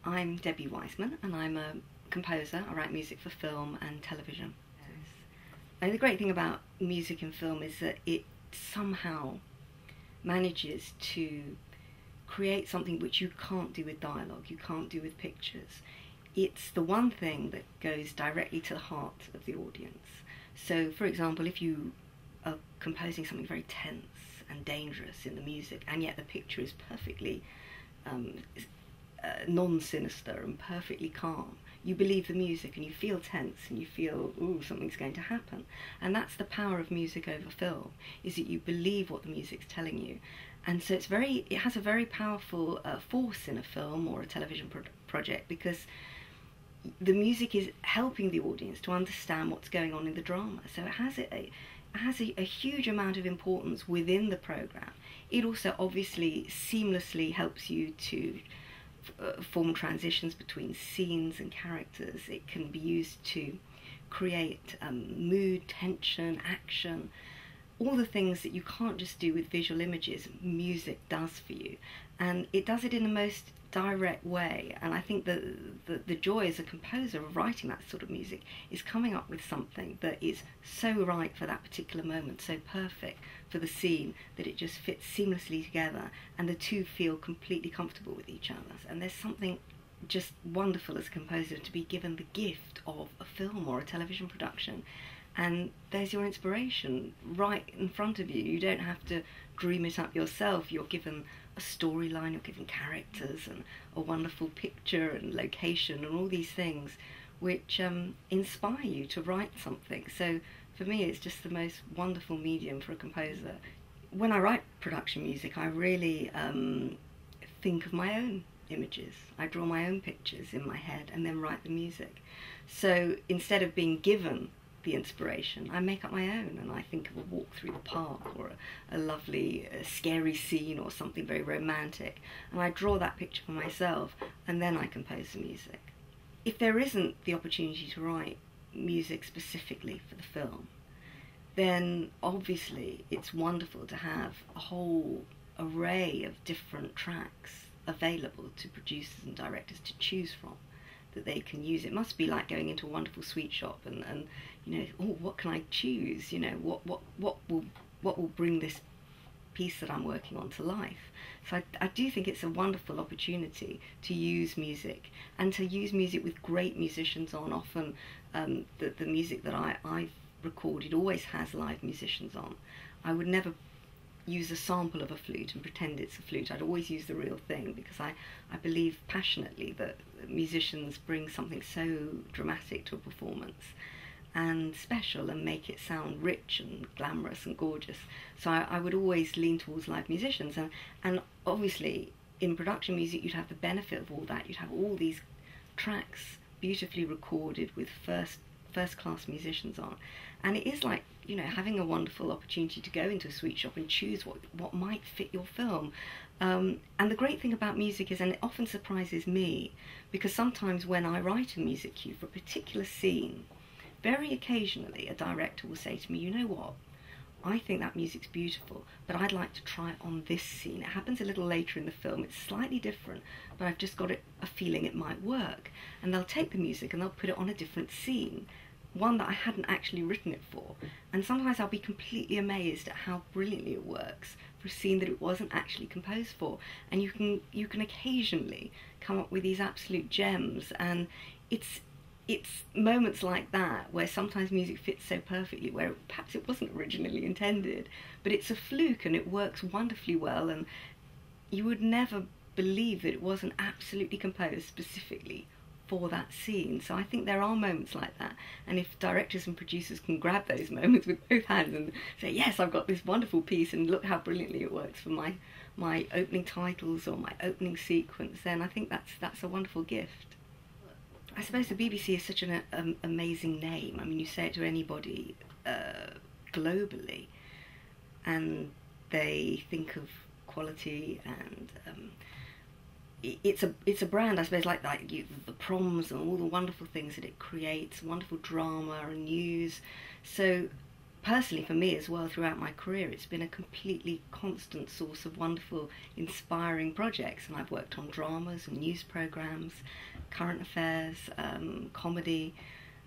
I'm Debbie Wiseman, and I'm a composer. I write music for film and television. And the great thing about music and film is that it somehow manages to create something which you can't do with dialogue, you can't do with pictures. It's the one thing that goes directly to the heart of the audience. So, for example, if you are composing something very tense and dangerous in the music, and yet the picture is perfectly non-sinister and perfectly calm, you believe the music and you feel tense and you feel, ooh, something's going to happen. And that's the power of music over film, is that you believe what the music's telling you. And so it has a very powerful force in a film or a television project, because the music is helping the audience to understand what's going on in the drama. So it has a huge amount of importance within the program. It also obviously seamlessly helps you to form transitions between scenes and characters. It can be used to create mood, tension, action, all the things that you can't just do with visual images, music does for you. And it does it in the most direct way. And I think the joy as a composer of writing that sort of music is coming up with something that is so right for that particular moment, so perfect for the scene, that it just fits seamlessly together and the two feel completely comfortable with each other. And there's something just wonderful as a composer to be given the gift of a film or a television production, and there's your inspiration right in front of you. You don't have to dream it up yourself. You're given a storyline, you're given characters and a wonderful picture and location and all these things which inspire you to write something. So for me, it's just the most wonderful medium for a composer. When I write production music, I really think of my own images. I draw my own pictures in my head and then write the music. So instead of being given the inspiration, I make up my own, and I think of a walk through the park or a lovely scary scene or something very romantic, and I draw that picture for myself, and then I compose the music. If there isn't the opportunity to write music specifically for the film, then obviously it's wonderful to have a whole array of different tracks available to producers and directors to choose from, that they can use. It must be like going into a wonderful sweet shop and you know, oh, what can I choose? You know, what will bring this piece that I'm working on to life? So I do think it's a wonderful opportunity to use music, and to use music with great musicians on. Often the music that I've recorded always has live musicians on. I would never use a sample of a flute and pretend it's a flute. I'd always use the real thing, because I believe passionately that musicians bring something so dramatic to a performance and special, and make it sound rich and glamorous and gorgeous. So I would always lean towards live musicians, and obviously in production music you'd have the benefit of all that. You'd have all these tracks beautifully recorded with first class musicians on, and it is like, you know, having a wonderful opportunity to go into a sweet shop and choose what might fit your film. And the great thing about music is, and it often surprises me, because sometimes when I write a music cue for a particular scene, very occasionally a director will say to me, you know what, I think that music's beautiful, but I'd like to try it on this scene. It happens a little later in the film, it's slightly different, but I've just got a feeling it might work. And they'll take the music and they'll put it on a different scene, one that I hadn't actually written it for. And sometimes I'll be completely amazed at how brilliantly it works for a scene that it wasn't actually composed for. And you can occasionally come up with these absolute gems, and it's moments like that where sometimes music fits so perfectly where perhaps it wasn't originally intended, but it's a fluke and it works wonderfully well, and you would never believe that it wasn't absolutely composed specifically for that scene. So I think there are moments like that, and if directors and producers can grab those moments with both hands and say, yes, I've got this wonderful piece and look how brilliantly it works for my opening titles or my opening sequence, then I think that's a wonderful gift. I suppose the BBC is such an amazing name. I mean, you say it to anybody globally and they think of quality, and it's a brand, I suppose, like the proms and all the wonderful things that it creates, wonderful drama and news. So personally for me as well, throughout my career, it's been a completely constant source of wonderful, inspiring projects. And I've worked on dramas and news programmes, current affairs, comedy,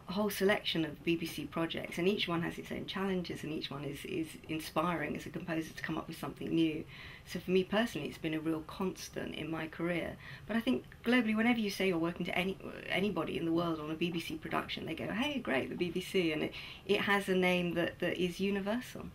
a whole selection of BBC projects, and each one has its own challenges, and each one is inspiring as a composer to come up with something new. So for me personally, it's been a real constant in my career. But I think globally, whenever you say you're working to anybody in the world on a BBC production, they go, hey, great, the BBC, and it has a name that is universal.